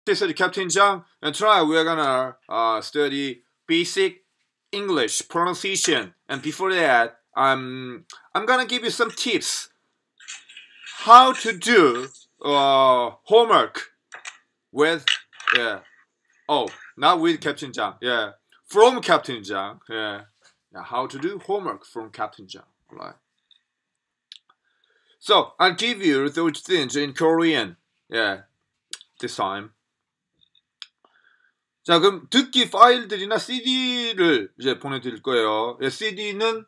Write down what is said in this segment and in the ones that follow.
This is Captain Zhang, and tonight we're gonna study basic English pronunciation. And before that, I'm gonna give you some tips how to do homework with not with Captain Zhang, from Captain Zhang, how to do homework from Captain Zhang, right? So I'll give you those things in Korean, this time. 자, 그럼 듣기 파일들이나 CD를 이제 보내드릴 거예요. CD는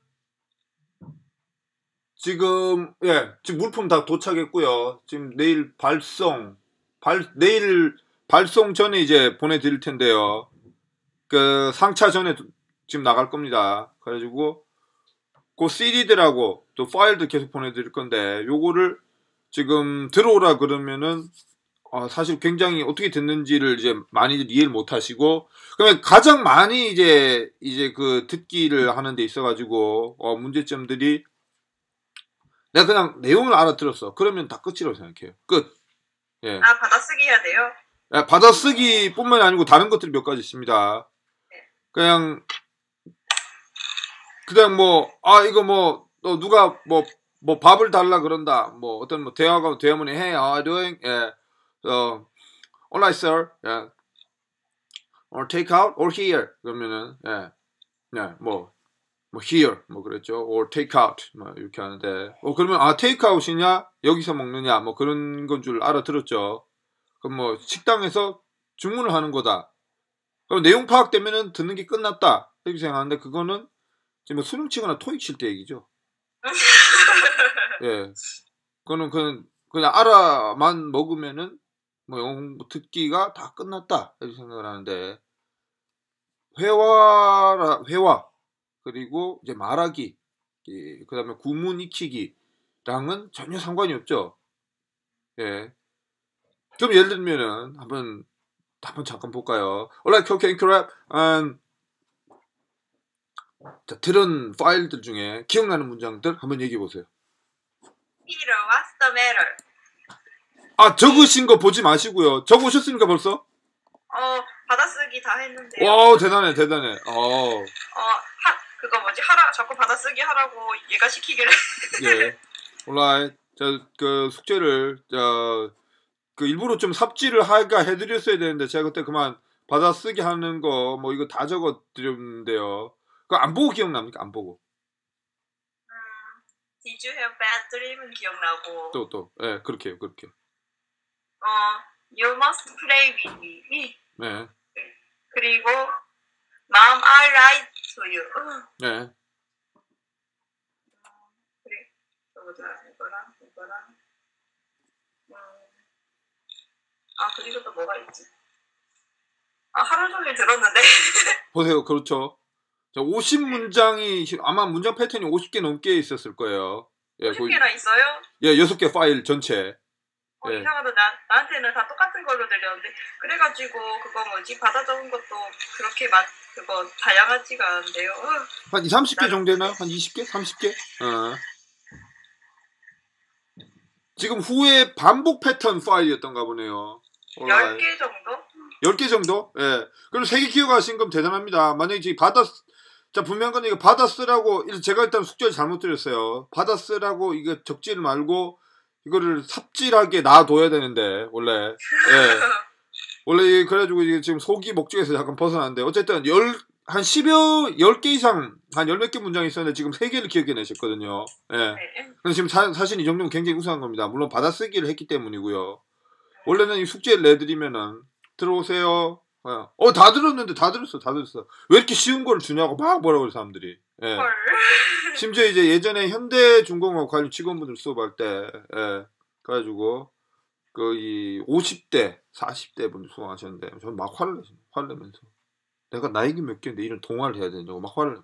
지금 물품 다 도착했고요. 지금 내일 발송 전에 이제 보내드릴 텐데요. 그 상차 전에 지금 나갈 겁니다. 그래가지고 그 CD들하고 또 파일도 계속 보내드릴 건데 요거를 지금 들어오라 그러면은 사실 굉장히 어떻게 됐는지를 이제 많이들 이해를 못 하시고, 그러면 가장 많이 이제 그 듣기를 하는 데 있어가지고, 문제점들이, 내가 그냥 내용을 알아들었어. 그러면 다 끝이라고 생각해요. 끝. 예. 받아쓰기 해야 돼요? 받아쓰기 뿐만이 아니고 다른 것들이 몇 가지 있습니다. 그냥 이거 누가 밥을 달라 그런다. 어떤 대화문이 hey, how are you doing? Alright, sir. Or take out or here. 그러면은 here 그랬죠. Or take out 이렇게 하는데 그러면 take out이냐 여기서 먹느냐 그런 건 줄 알아들었죠. 그럼 식당에서 주문을 하는 거다. 그럼 내용 파악되면은 듣는 게 끝났다 이렇게 생각하는데 그거는 지금 수능 치거나 토익 칠 때 얘기죠. 그거는 그냥 알아만 먹으면은 영어 듣기가 다 끝났다 이렇게 생각을 하는데, 회화 그리고 이제 말하기, 그 다음에 구문 익히기랑은 전혀 상관이 없죠. 그럼 예를 들면은 한번 잠깐 볼까요? Alright, okay, correct. 자, 들은 파일들 중에 기억나는 문장들 한번 얘기해 보세요. Peter, what's the matter? 적으신 거 보지 마시고요. 적으셨습니까 벌써? 받아쓰기 다 했는데요. 와, 대단해. 그거 자꾸 받아쓰기 하라고 얘가 시키길래. alright. 그 숙제를 그 일부러 좀 삽질을 해드렸어야 되는데 제가 그때 그만 받아쓰기 하는 거 이거 다 적어드렸는데요. 그거 안 보고 기억납니까? 안 보고. Did you have bad dream은 기억나고. 또 그렇게. You must play with me. 네. 그리고 Mom, I lied to you. 네. 그래. 이거랑. 그리고 또 뭐가 있지? 하루 종일 들었는데. 보세요. 그렇죠. 50문장이 아마 문장 패턴이 50개 넘게 있었을 거예요. 50개나 있어요? 6개 파일 전체. 이상하다. 나한테는 다 똑같은 걸로 들렸는데. 그래가지고 그거 받아 적은 것도 그렇게 그거 다양하지가 않은데요. 한 30개 정도 되나요? 한 20개? 30개? 지금 후에 반복 패턴 파일이었던가 보네요. 10개 정도? 10개 정도? 그럼 3개 기억하신 건 대단합니다. 만약에 지금 분명한 건 이거 받아 쓰라고, 제가 일단 숙제를 잘못 드렸어요. 받아 쓰라고 이거 적지를 말고 이거를 삽질하게 놔둬야 되는데, 원래. 원래 그래가지고 이게 지금 속이 목적에서 약간 벗어났는데, 어쨌든 10개 이상, 한 10몇 개 문장이 있었는데 지금 3개를 기억해내셨거든요. 근데 지금 사실 이 정도면 굉장히 우수한 겁니다. 물론 받아쓰기를 했기 때문이고요. 원래는 이 숙제를 내드리면은, 들어오세요. 다 들었는데, 다 들었어. 왜 이렇게 쉬운 걸 주냐고 막 뭐라고 그래, 사람들이. 심지어 이제 예전에 현대중공업 관련 직원분들 수업할 때, 그래가지고, 이 50대, 40대 분들 수업하셨는데, 저는 막 화를 내면서. 내가 나이가 몇 개인데 이런 동화를 해야 되냐고 막 화를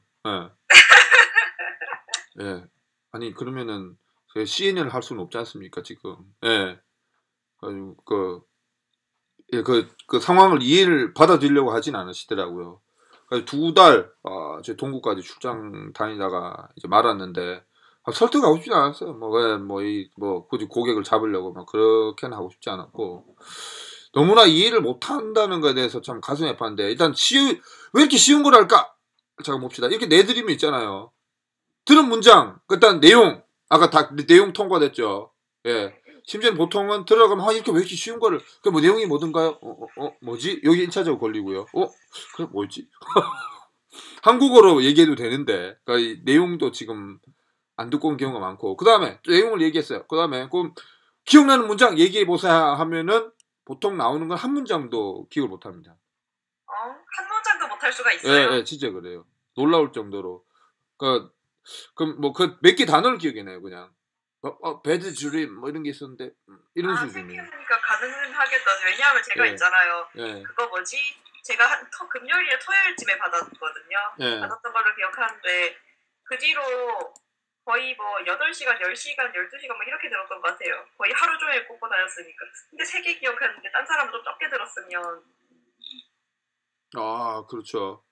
아니, 그러면은, CNN을 할 수는 없지 않습니까, 지금. 그래가지고, 그 상황을 이해를 받아들이려고 하진 않으시더라고요. 그래서 2달, 제 동구까지 출장 다니다가 이제 말았는데, 설득하고 싶지 않았어요. 굳이 고객을 잡으려고 막 그렇게는 하고 싶지 않았고, 너무나 이해를 못한다는 것에 대해서 참 가슴이 아팠는데 일단 왜 이렇게 쉬운 걸 할까? 잠깐 봅시다. 이렇게 내드리면 있잖아요. 들은 문장, 일단 내용, 아까 다 내용 통과됐죠. 예. 심지어는 보통은 들어가면 이렇게 왜 이렇게 쉬운 거를 뭐 내용이 뭐든가요? 뭐지? 여기 1차적으로 걸리고요. 그래 뭐였지? 한국어로 얘기해도 되는데 그러니까 이 내용도 지금 안 듣고 온 경우가 많고 그 다음에 내용을 얘기했어요. 그 다음에 그럼 기억나는 문장 얘기해보세요 하면은 보통 나오는 건 한 문장도 기억을 못합니다. 한 문장도 못할 수가 있어요? 예, 예, 진짜 그래요. 놀라울 정도로. 그럼 뭐 그 몇 개 단어를 기억해내요 그냥. 배드 주림 뭐 이런 게 있었는데 이런 수준이에요. 생각해보니까 가능은 하겠다. 왜냐하면 제가 있잖아요. 그거 뭐지? 제가 금요일이나 토요일쯤에 받았거든요. 받았던 걸로 기억하는데 그 뒤로 거의 뭐 8시간, 10시간, 12시간 뭐 이렇게 들었던 것 같아요. 거의 하루 종일 꽂고 다녔으니까. 근데 3개 기억하는데 딴 사람은 좀 적게 들었으면. 그렇죠.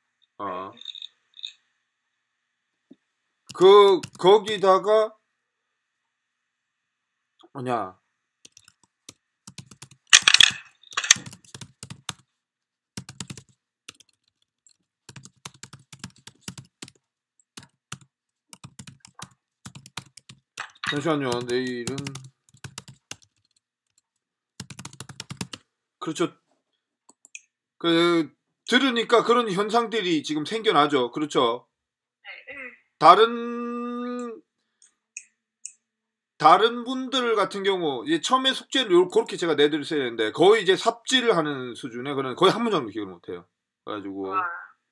거기다가 뭐냐 잠시만요. 내일은 그렇죠. 들으니까 그런 현상들이 지금 생겨나죠. 그렇죠. 다른 분들 같은 경우 이제 처음에 숙제를 그렇게 제가 내드렸어야 되는데 거의 이제 삽질을 하는 수준에 그런 거의 한 문장도 기억을 못해요. 그래가지고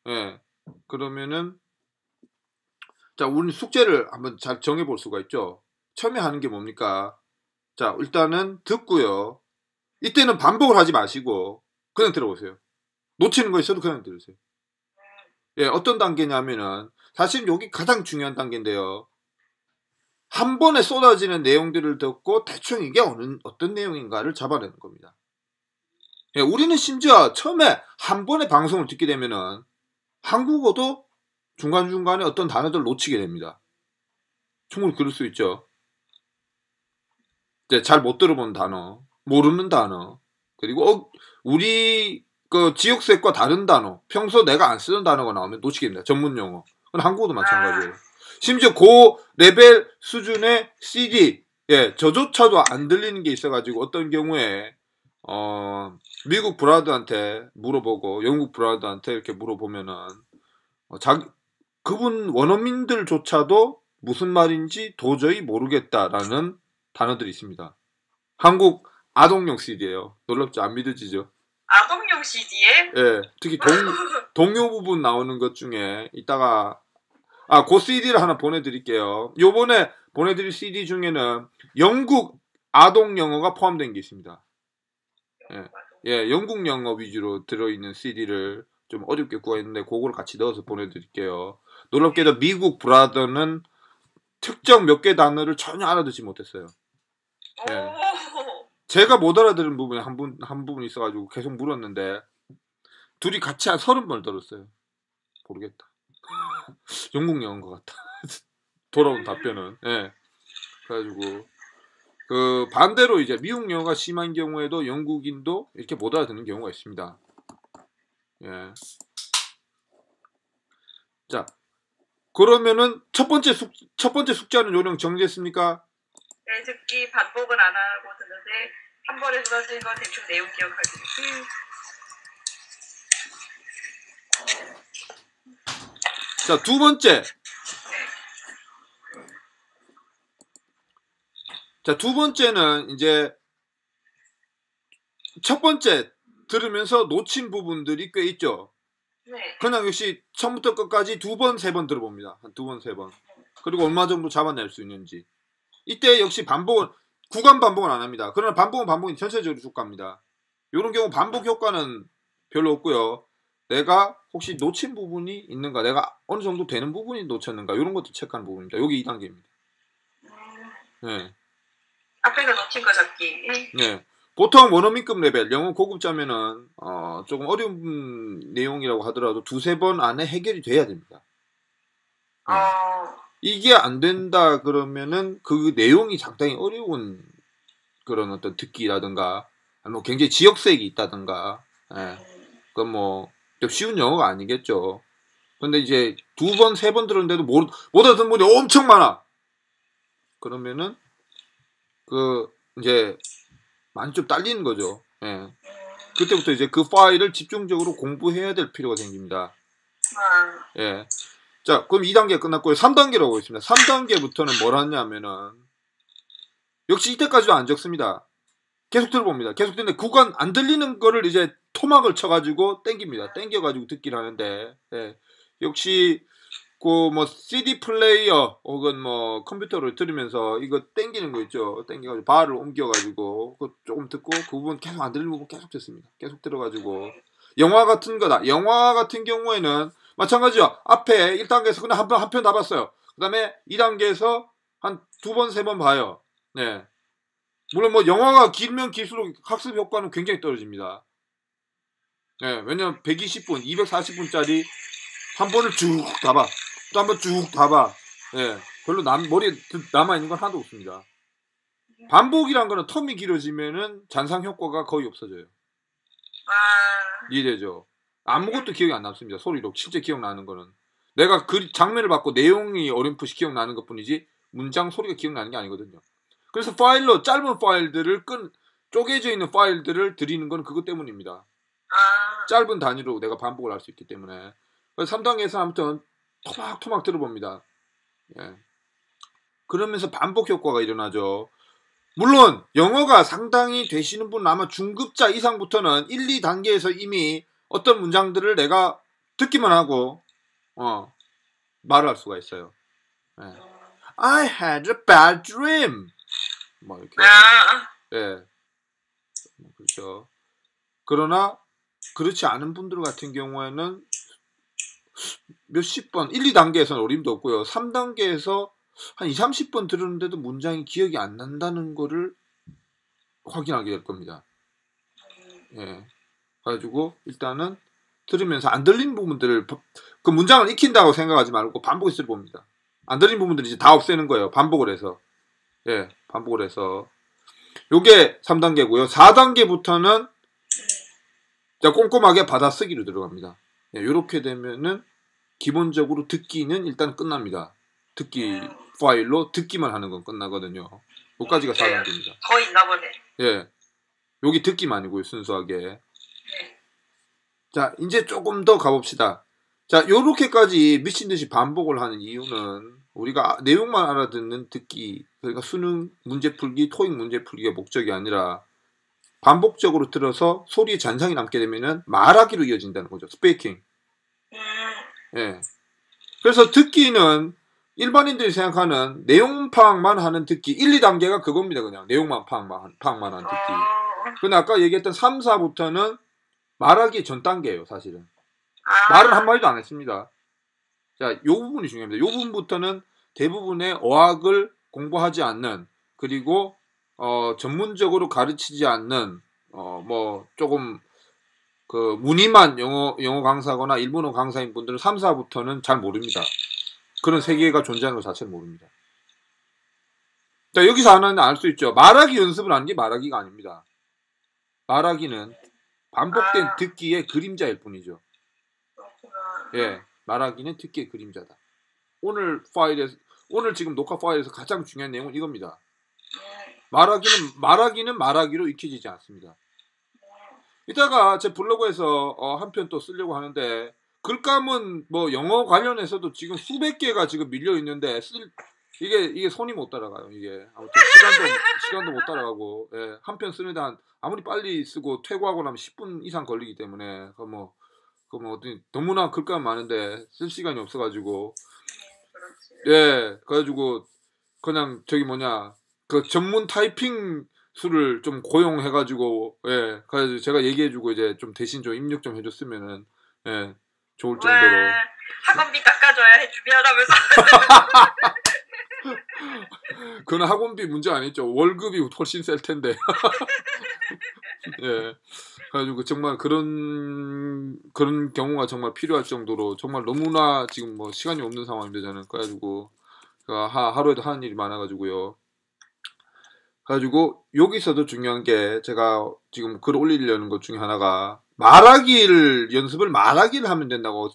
예 그러면은 자 우리 숙제를 한번 잘 정해볼 수가 있죠. 처음에 하는 게 뭡니까? 자 일단은 듣고요. 이때는 반복을 하지 마시고 그냥 들어보세요. 놓치는 거 있어도 그냥 들으세요. 예, 어떤 단계냐면은 사실 여기 가장 중요한 단계인데요. 한 번에 쏟아지는 내용들을 듣고 대충 이게 어떤 내용인가를 잡아내는 겁니다. 예, 우리는 심지어 처음에 한 번에 방송을 듣게 되면은 한국어도 중간중간에 어떤 단어들을 놓치게 됩니다. 충분히 그럴 수 있죠. 잘 못 들어본 단어, 모르는 단어, 그리고 우리 그 지역색과 다른 단어, 평소 내가 안 쓰는 단어가 나오면 놓치게 됩니다. 전문 용어. 그건 한국어도 마찬가지예요. 심지어 고 레벨 수준의 CD, 예, 저조차도 안 들리는 게 있어가지고 어떤 경우에 미국 브라더한테 물어보고 영국 브라더한테 이렇게 물어보면은 그분 원어민들조차도 무슨 말인지 도저히 모르겠다라는 단어들이 있습니다. 한국 아동용 CD예요. 놀랍지 안 믿어지죠? 아동용 CD에? 예, 특히 동요 부분 나오는 것 중에 이따가 그 CD를 하나 보내드릴게요. 요번에 보내드릴 CD 중에는 영국 아동 영어가 포함된 게 있습니다. 예, 영국 영어 위주로 들어있는 CD를 좀 어렵게 구했는데 그거를 같이 넣어서 보내드릴게요. 놀랍게도 미국 브라더는 특정 몇 개 단어를 전혀 알아듣지 못했어요. 예. 제가 못 알아들은 부분이 한 부분 있어가지고 계속 물었는데 둘이 같이 한 30번을 들었어요. 모르겠다. 영국 영어인 것 같다. 돌아온 답변은. 예. 그래가지고 반대로 이제 미국 영어가 심한 경우에도 영국인도 이렇게 못 알아듣는 경우가 있습니다. 예. 자, 그러면은 첫 번째 숙제하는 요령 정리했습니까? 네, 듣기 반복은 안 하고 듣는데 한 번에 쏟아지는 건 대충 내용 기억하기. 자, 두 번째. 자, 두 번째는 이제 첫 번째 들으면서 놓친 부분들이 꽤 있죠. 네. 그냥 역시 처음부터 끝까지 2번, 3번 들어봅니다. 한 2번, 3번. 그리고 얼마 정도 잡아낼 수 있는지. 이때 역시 구간 반복은 안 합니다. 그러나 반복은 전체적으로 쭉 갑니다. 이런 경우 반복 효과는 별로 없고요. 내가 혹시 놓친 부분이 있는가, 내가 어느 정도 되는 부분이 놓쳤는가, 이런 것도 체크하는 부분입니다. 여기 2단계입니다. 네. 앞에서 놓친 거 잡기. 네. 보통 원어민급 레벨, 영어 고급자면은 조금 어려운 내용이라고 하더라도 2-3번 안에 해결이 돼야 됩니다. 이게 안 된다 그러면은 그 내용이 상당히 어려운 그런 어떤 듣기라든가 뭐 굉장히 지역색이 있다든가, 예. 그건 뭐 좀 쉬운 영어가 아니겠죠. 근데 이제 2번, 3번 들었는데도 못 알아듣는 분이 엄청 많아. 그러면은 이제 많이 좀 딸리는 거죠. 예. 그때부터 이제 그 파일을 집중적으로 공부해야 될 필요가 생깁니다. 예. 자, 그럼 2단계 끝났고요. 3단계라고 있습니다. 3단계부터는 뭘 하냐면은, 역시 이때까지도 안 적습니다. 계속 들어봅니다. 계속 듣는데 구간 안 들리는 거를 이제 토막을 쳐가지고 땡깁니다. 땡겨가지고 듣기를 하는데, 예. 역시 뭐 CD 플레이어 혹은 뭐 컴퓨터를 들으면서 이거 땡기는 거 있죠. 땡겨가지고 바를 옮겨가지고 그거 조금 듣고 그 부분 계속 안 들리는 부분 계속 듣습니다. 계속 들어가지고 영화 같은 거다. 영화 같은 경우에는 마찬가지죠. 앞에 1단계에서 그냥 한 편 다 봤어요. 그 다음에 2단계에서 한 2번, 3번 봐요. 네. 물론 뭐 영화가 길면 길수록 학습 효과는 굉장히 떨어집니다. 네. 왜냐면 120분, 240분짜리 한 번을 쭉 다 봐. 또 한 번 쭉 다 봐. 예. 별로 머리에 남아있는 건 하나도 없습니다. 반복이란 거는 텀이 길어지면은 잔상 효과가 거의 없어져요. 이해되죠? 아무것도 기억이 안 남습니다. 소리로. 실제 기억나는 거는. 내가 그 장면을 받고 내용이 어렴풋이 기억나는 것 뿐이지 문장 소리가 기억나는 게 아니거든요. 그래서 파일로 짧은 파일들을 쪼개져 있는 파일들을 드리는 건 그것 때문입니다. 짧은 단위로 내가 반복을 할 수 있기 때문에. 3단계에서 아무튼 토막토막 들어봅니다. 예. 그러면서 반복 효과가 일어나죠. 물론 영어가 상당히 되시는 분은 아마 중급자 이상부터는 1, 2단계에서 이미 어떤 문장들을 내가 듣기만 하고 말을 할 수가 있어요. 예. I had a bad dream. 뭐 이렇게. 예. 그렇죠. 그러나 그렇지 않은 분들 같은 경우에는 몇십 번, 1, 2단계에서는 어림도 없고요. 3단계에서 한 2, 30번 들었는데도 문장이 기억이 안 난다는 거를 확인하게 될 겁니다. 예. 그래가지고 일단은 들으면서 안 들리는 부분들을 그 문장을 익힌다고 생각하지 말고 반복해서 봅니다. 안 들리는 부분들을 이제 다 없애는 거예요. 반복을 해서. 예. 반복을 해서. 요게 3단계고요. 4단계부터는 꼼꼼하게 받아쓰기로 들어갑니다. 예, 요렇게 되면은 기본적으로 듣기는 일단 끝납니다. 듣기 파일로 듣기만 하는 건 끝나거든요. 여기까지가 4단계입니다. 더 있나 보네. 예. 여기 듣기만이고요, 순수하게. 자, 이제 조금 더 가봅시다. 자, 요렇게까지 미친듯이 반복을 하는 이유는 우리가 내용만 알아듣는 듣기, 그러니까 수능 문제 풀기, 토익 문제 풀기가 목적이 아니라 반복적으로 들어서 소리에 잔상이 남게 되면은 말하기로 이어진다는 거죠. 스피킹. 예. 그래서 듣기는 일반인들이 생각하는 내용 파악만 하는 듣기 1, 2단계가 그겁니다. 그냥 내용만 파악만 하는 듣기. 근데 아까 얘기했던 3, 4부터는 말하기 전 단계예요. 사실은. 말은 한마디도 안 했습니다. 자, 요 부분이 중요합니다. 요 부분부터는 대부분의 어학을 공부하지 않는, 그리고 전문적으로 가르치지 않는 뭐 조금 그 무늬만 영어 강사거나 일본어 강사인 분들은 3, 4부터는 잘 모릅니다. 그런 세계가 존재하는 것 자체를 모릅니다. 자, 여기서 하나는 알 수 있죠. 말하기 연습을 하는 게 말하기가 아닙니다. 말하기는 반복된 듣기의 그림자일 뿐이죠. 예, 말하기는 듣기의 그림자다. 오늘 지금 녹화 파일에서 가장 중요한 내용은 이겁니다. 말하기는 말하기로 익혀지지 않습니다. 이따가 제 블로그에서 한 편 또 쓰려고 하는데, 글감은 뭐 영어 관련해서도 지금 수백 개가 지금 밀려 있는데 이게 손이 못 따라가요. 이게 아무튼 시간도 못 따라가고, 예, 한 편 쓰는데 아무리 빨리 쓰고 퇴고하고 나면 10분 이상 걸리기 때문에 너무나 글감 많은데 쓸 시간이 없어가지고, 예, 그래가지고 그냥 그 전문 타이핑 수를 좀 고용해가지고, 예, 그래서 제가 얘기해주고 이제 좀 대신 좀 입력 좀 해줬으면은, 예, 좋을 정도로. 학원비 깎아줘야 해 준비하라면서. 그건 학원비 문제 아니죠. 월급이 훨씬 셀 텐데. 예, 그래가지고 정말 그런 경우가 정말 필요할 정도로 정말 너무나 지금 뭐 시간이 없는 상황인데 저는, 그래가지고 하루에도 하는 일이 많아가지고요. 그래가지고 여기서도 중요한 게 제가 지금 글 올리려는 것 중에 하나가 말하기를 하면 된다고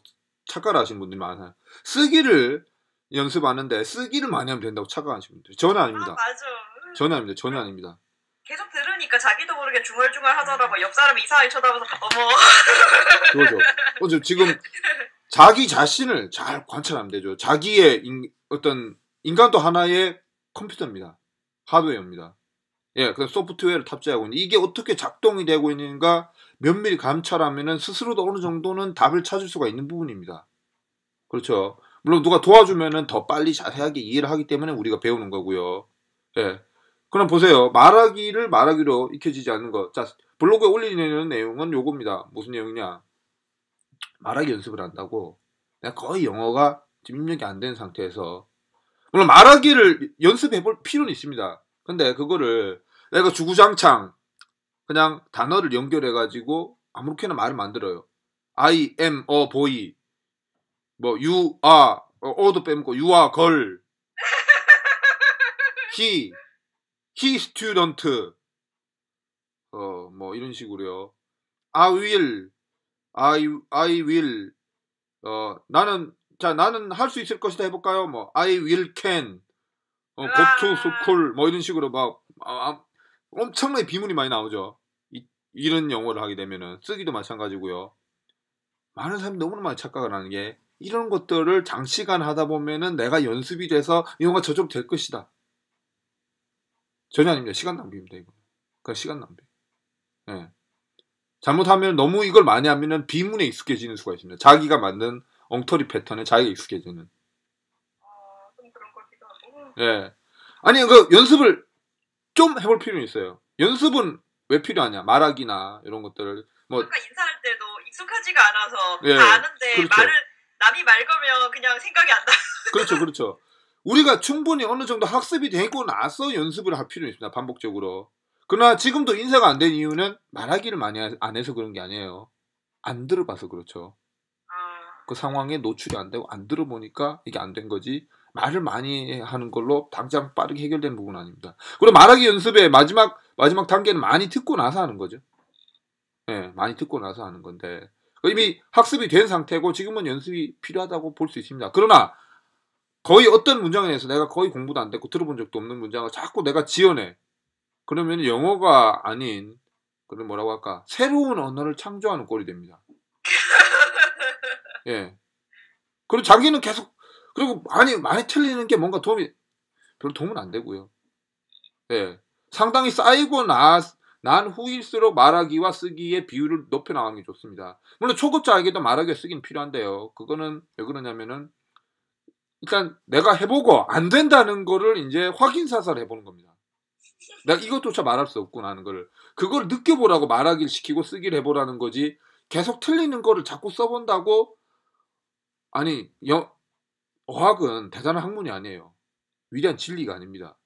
착각을 하시는 분들이 많아요. 쓰기를 연습하는데 쓰기를 많이 하면 된다고 착각하시는 분들 전혀 아닙니다. 맞아. 전혀 아닙니다. 전혀 아닙니다. 계속 들으니까 자기도 모르게 중얼중얼 하더라고. 옆 사람이 이상하게 쳐다봐서 어머. 그거죠. 지금 자기 자신을 잘 관찰하면 되죠. 자기의 어떤 인간도 하나의 컴퓨터입니다. 하드웨어입니다. 예, 그 소프트웨어를 탑재하고 있는 이게 어떻게 작동이 되고 있는가 면밀히 감찰하면은 스스로도 어느 정도는 답을 찾을 수가 있는 부분입니다. 그렇죠. 물론 누가 도와주면은 더 빨리 자세하게 이해를 하기 때문에 우리가 배우는 거고요. 예. 그럼 보세요. 말하기로 익혀지지 않는 것. 자, 블로그에 올리는 내용은 요겁니다. 무슨 내용이냐? 말하기 연습을 한다고. 내가 거의 영어가 지금 입력이 안 된 상태에서 물론 말하기를 연습해 볼 필요는 있습니다. 근데 그거를 내가 주구장창 그냥 단어를 연결해가지고 아무렇게나 말을 만들어요. I am a boy. 뭐 you are 어도 빼먹고 you are girl. he student. 뭐 이런 식으로요. I will. 나는 할 수 있을 것이다 해볼까요? 뭐 I will can. go to school. 뭐 이런 식으로 막 엄청나게 비문이 많이 나오죠. 이런 영어를 하게 되면은 쓰기도 마찬가지고요. 많은 사람이 너무나 많이 착각을 하는 게 이런 것들을 장시간 하다 보면은 내가 연습이 돼서 영어가 저쪽 될 것이다. 전혀 아닙니다. 시간 낭비입니다. 이거. 그러니까 시간 낭비. 예. 잘못하면 너무 이걸 많이 하면은 비문에 익숙해지는 수가 있습니다. 자기가 만든 엉터리 패턴에 자기가 익숙해지는. 좀 그런 것 같기도 하고. 예. 아니 그 연습을 좀 해볼 필요는 있어요. 연습은 왜 필요하냐? 말하기나 이런 것들을 뭐. 아까 인사할 때도 익숙하지가 않아서 예, 다 아는데 그렇죠. 남이 말 걸면 그냥 생각이 안 나. 그렇죠. 우리가 충분히 어느 정도 학습이 되고 나서 연습을 할 필요는 있습니다. 반복적으로. 그러나 지금도 인사가 안 된 이유는 말하기를 많이 안 해서 그런 게 아니에요. 안 들어봐서 그렇죠. 그 상황에 노출이 안 되고 안 들어보니까 이게 안 된 거지. 말을 많이 하는 걸로 당장 빠르게 해결되는 부분은 아닙니다. 그리고 말하기 연습의 마지막 단계는 많이 듣고 나서 하는 거죠. 예, 많이 듣고 나서 하는 건데 이미 학습이 된 상태고 지금은 연습이 필요하다고 볼 수 있습니다. 그러나 거의 어떤 문장에 대해서 내가 거의 공부도 안 됐고 들어본 적도 없는 문장을 자꾸 내가 지어내. 그러면 영어가 아닌 그런 뭐라고 할까 새로운 언어를 창조하는 꼴이 됩니다. 예. 그리고 자기는 계속 그리고 많이 틀리는 게 뭔가 별로 도움은 안 되고요. 예. 상당히 쌓이고 난 후일수록 말하기와 쓰기의 비율을 높여 나가는 게 좋습니다. 물론 초급자에게도 말하기와 쓰기는 필요한데요. 그거는 왜 그러냐면은 일단 내가 해보고 안 된다는 거를 이제 확인사살 해보는 겁니다. 내가 이것조차 말할 수 없구나 하는 거를 그걸 느껴보라고 말하기를 시키고 쓰기를 해보라는 거지 계속 틀리는 거를 자꾸 써본다고 아니 어학은 대단한 학문이 아니에요. 위대한 진리가 아닙니다.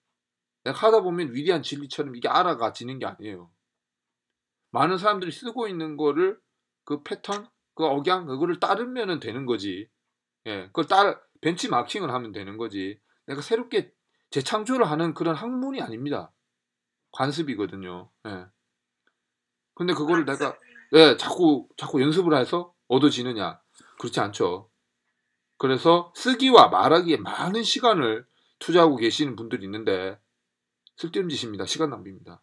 내가 하다 보면 위대한 진리처럼 이게 알아가지는 게 아니에요. 많은 사람들이 쓰고 있는 거를 그 패턴, 그 억양, 그거를 따르면 되는 거지. 예, 그걸 벤치마킹을 하면 되는 거지. 내가 새롭게 재창조를 하는 그런 학문이 아닙니다. 관습이거든요. 예. 근데 그거를 내가 자꾸 연습을 해서 얻어지느냐? 그렇지 않죠. 그래서 쓰기와 말하기에 많은 시간을 투자하고 계시는 분들이 있는데 쓸데없는 짓입니다. 시간 낭비입니다.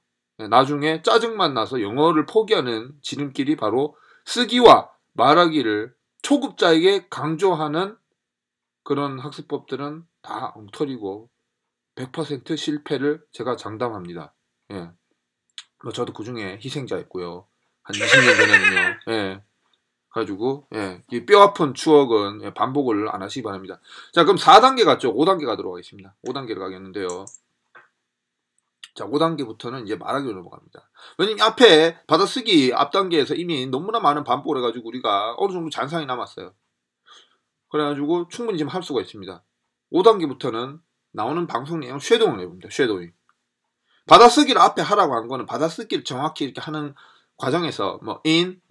나중에 짜증만 나서 영어를 포기하는 지름길이 바로 쓰기와 말하기를 초급자에게 강조하는 그런 학습법들은 다 엉터리고 100% 실패를 제가 장담합니다. 예. 뭐 저도 그 중에 희생자였고요. 한 20년 전에는요. 예. 가지고 이 뼈아픈 추억은 반복을 안 하시기 바랍니다. 자, 그럼 4단계 갔죠. 5단계 가도록 하겠습니다. 5단계로 가겠는데요. 자, 5단계부터는 이제 말하기로 넘어갑니다. 왜냐면 앞에 받아쓰기 앞단계에서 이미 너무나 많은 반복을 해가지고 우리가 어느 정도 잔상이 남았어요. 그래가지고 충분히 지금 할 수가 있습니다. 5단계부터는 나오는 방송 내용 쉐도잉을 해봅니다. 쉐도잉. 받아쓰기를 앞에 하라고 한 거는 받아쓰기를 정확히 이렇게 하는 과정에서 뭐 in,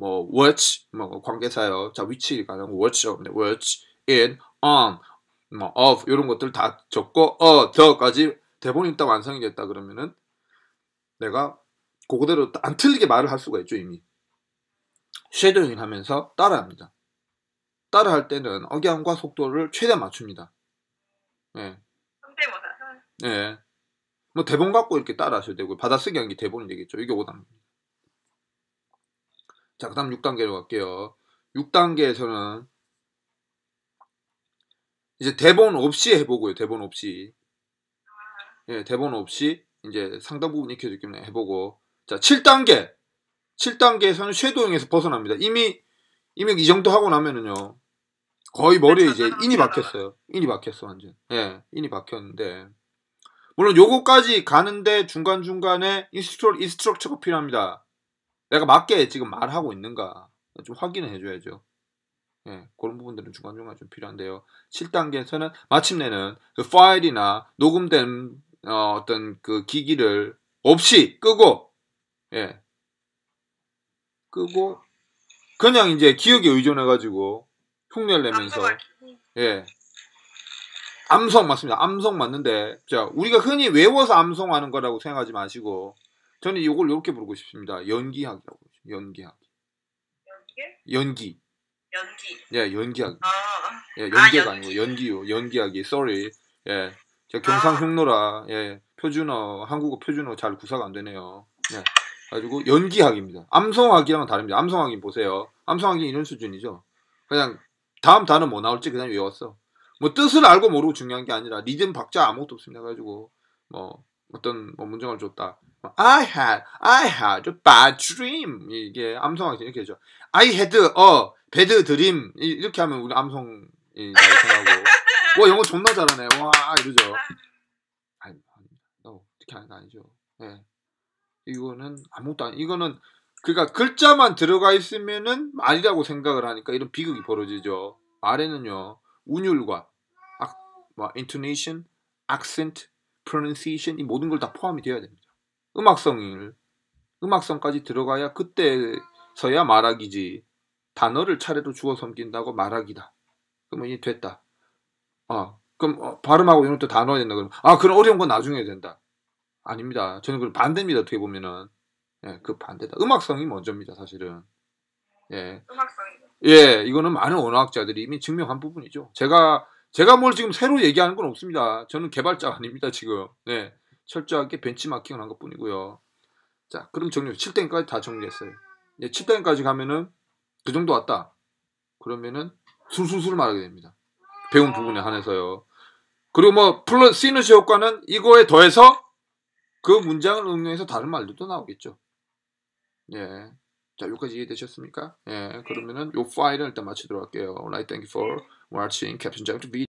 watch, 관계사요. 자, 위치가 아니고 watch, in, on, of 이런 것들 다 적고 the까지 대본이 딱 완성이 됐다 그러면은 내가 그거대로 안 틀리게 말을 할 수가 있죠. 이미 쉐도잉 하면서 따라합니다. 따라할 때는 억양과 속도를 최대한 맞춥니다. 예. 예. 뭐 대본 갖고 이렇게 따라하셔도 되고 받아쓰기 하는 게 대본이 되겠죠. 이게 5단계. 자, 그 다음 6단계로 갈게요. 6단계에서는 이제 대본 없이 해보고요. 대본 없이. 예, 대본 없이 이제 상당 부분 익혀주기 때문에 해보고. 자, 7단계. 7단계에서는 쉐도잉에서 벗어납니다. 이미 이 정도 하고 나면은요. 거의 머리에 이제 인이 박혔어요. 인이 박혔어, 완전. 예, 인이 박혔는데. 물론 요거까지 가는데 중간중간에 인스트럭처가 필요합니다. 내가 맞게 지금 말하고 있는가 좀 확인을 해줘야죠. 예, 그런 부분들은 중간중간 좀 필요한데요. 7단계에서는 마침내는 그 파일이나 녹음된 어떤 그 기기를 없이 끄고, 예, 끄고 그냥 이제 기억에 의존해가지고 흉내를 내면서, 예, 암송 맞습니다. 암송 맞는데, 자, 우리가 흔히 외워서 암송하는 거라고 생각하지 마시고, 저는 이걸 이렇게 부르고 싶습니다. 연기하기라고. 연기하기. 연기. 예, 연기하기. 예, 연기가 아니고 연기요. 연기하기. Sorry. 예, 저 경상흉노라. 예, 표준어, 한국어 표준어 잘 구사가 안 되네요. 예, 가지고 연기하기입니다. 암송하기랑은 다릅니다. 암송하기 보세요. 암송하기 이런 수준이죠. 그냥 다음 단어 뭐 나올지 그냥 외웠어. 뭐 뜻을 알고 모르고 중요한 게 아니라 리듬 박자 아무것도 없습니다. 가지고 뭐 어떤 뭐 문장을 줬다. I had a bad dream. 이게 암송하기 이렇게 해죠. I had a bad dream. 이렇게 하면 우리 암송이 생각하고. 와, 영어 존나 잘하네. 와, 이러죠. 아니, 어떻게 하는 거 아니죠. 예. 이거는 아무것도 아니. 이거는 그러니까 글자만 들어가 있으면은 말이라고 생각을 하니까 이런 비극이 벌어지죠. 말에는요. 운율과 intonation, accent, pronunciation 이 모든 걸 다 포함이 되어야 됩니다. 음악성까지 들어가야 그때서야 말하기지. 단어를 차례로 주워 섬긴다고 말하기다. 그러면 이게 됐다. 그럼 발음하고 이런 것도 다 넣어야 된다. 그러면 그럼 어려운 건 나중에 해야 된다. 아닙니다. 저는 그걸 반대입니다. 어떻게 보면은. 예, 그 반대다. 음악성이 먼저입니다. 사실은. 예. 음악성이. 예, 이거는 많은 언어학자들이 이미 증명한 부분이죠. 제가 뭘 지금 새로 얘기하는 건 없습니다. 저는 개발자가 아닙니다, 지금. 네. 철저하게 벤치마킹을 한 것 뿐이고요. 자, 그럼 7단계까지 다 정리했어요. 예, 7단계까지 가면은 그 정도 왔다. 그러면은 술술술 말하게 됩니다. 배운 부분에 한해서요. 그리고 뭐 시너지 효과는 이거에 더해서 그 문장을 응용해서 다른 말들도 나오겠죠. 예. 자, 여기까지 이해되셨습니까? 예, 그러면은 요 파일을 일단 마치도록 할게요. Alright, thank you for watching. Caption Jack to be